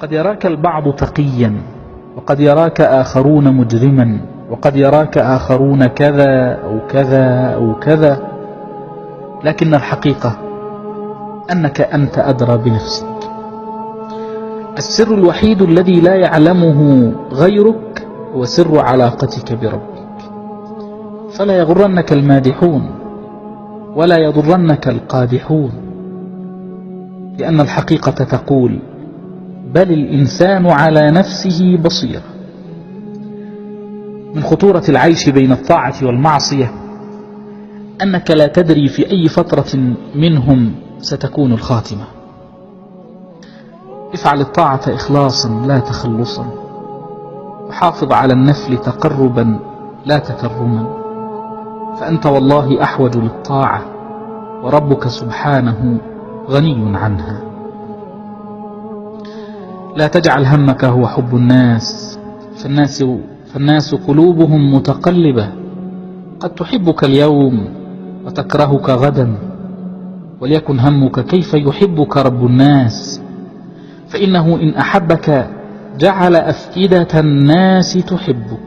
قد يراك البعض تقيا، وقد يراك آخرون مجرما، وقد يراك آخرون كذا أو كذا أو كذا، لكن الحقيقة أنك أنت أدرى بنفسك. السر الوحيد الذي لا يعلمه غيرك هو سر علاقتك بربك. فلا يغرنك المادحون ولا يضرنك القادحون، لأن الحقيقة تقول: بل الإنسان على نفسه بصيرة. من خطورة العيش بين الطاعة والمعصية أنك لا تدري في أي فترة منهم ستكون الخاتمة. افعل الطاعة إخلاصا لا تخلصا، وحافظ على النفل تقربا لا تكرما، فأنت والله أحوج للطاعة، وربك سبحانه غني عنها. لا تجعل همك هو حب الناس، فالناس قلوبهم متقلبة، قد تحبك اليوم وتكرهك غدا، وليكن همك كيف يحبك رب الناس، فإنه إن أحبك جعل أفئدة الناس تحبك.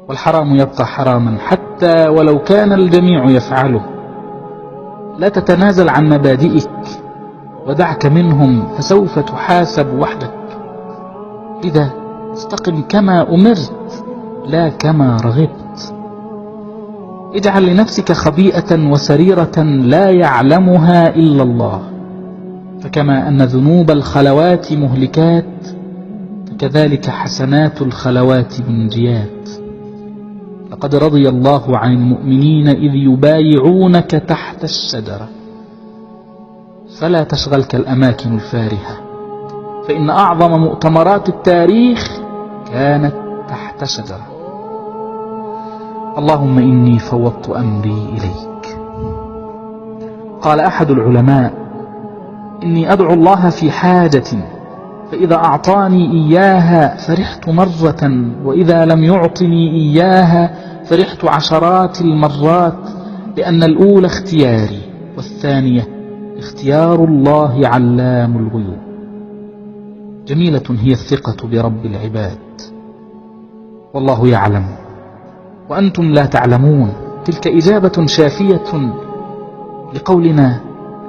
والحرام يبقى حراما حتى ولو كان الجميع يفعله. لا تتنازل عن مبادئك ودعك منهم، فسوف تحاسب وحدك. إذا استقم كما أمرت لا كما رغبت. اجعل لنفسك خبيئة وسريرة لا يعلمها إلا الله، فكما أن ذنوب الخلوات مهلكات، فكذلك حسنات الخلوات منجيات. لقد رضي الله عن المؤمنين إذ يبايعونك تحت الشجرة، فلا تشغلك الأماكن الفارهة، فإن أعظم مؤتمرات التاريخ كانت تحت شجرة. اللهم إني فوضت أمري إليك. قال أحد العلماء: إني أدعو الله في حاجة، فإذا أعطاني إياها فرحت مرة، وإذا لم يعطني إياها فرحت عشرات المرات، لأن الأولى اختياري، والثانية اختيار الله علام الغيوب. جميلة هي الثقة برب العباد، والله يعلم وأنتم لا تعلمون. تلك إجابة شافية لقولنا: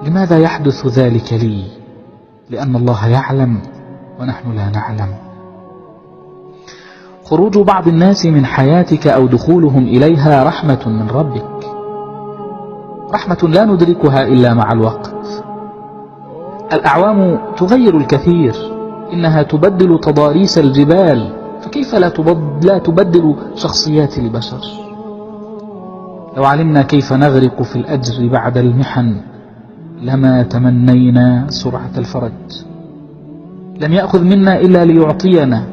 لماذا يحدث ذلك لي؟ لأن الله يعلم ونحن لا نعلم. خروج بعض الناس من حياتك أو دخولهم إليها رحمة من ربك، رحمة لا ندركها إلا مع الوقت. الأعوام تغير الكثير، إنها تبدل تضاريس الجبال، فكيف لا تبدل شخصيات البشر؟ لو علمنا كيف نغرق في الأجر بعد المحن لما تمنينا سرعة الفرج. لم يأخذ منا إلا ليعطينا،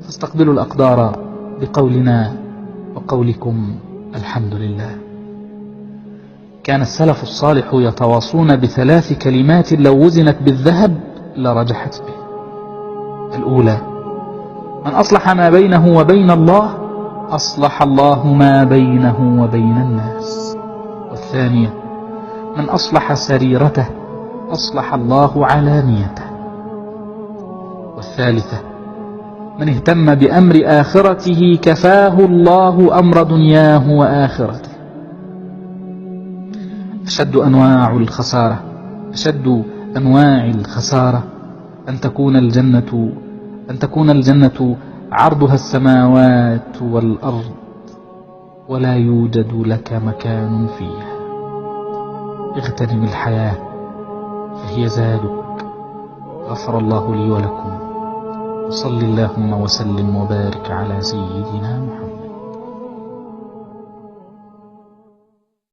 فاستقبلوا الأقدار بقولنا وقولكم الحمد لله. كان السلف الصالح يتواصون بثلاث كلمات لو وزنت بالذهب لرجحت به. الأولى: من أصلح ما بينه وبين الله أصلح الله ما بينه وبين الناس. والثانية: من أصلح سريرته أصلح الله علانيته. والثالثة: من اهتم بأمر آخرته كفاه الله أمر دنياه وآخرته. أشد أنواع الخسارة أن تكون الجنة عرضها السماوات والأرض ولا يوجد لك مكان فيها. اغتنم الحياة فهي زادك. غفر الله لي ولكم، وصل اللهم وسلم وبارك على سيدنا محمد.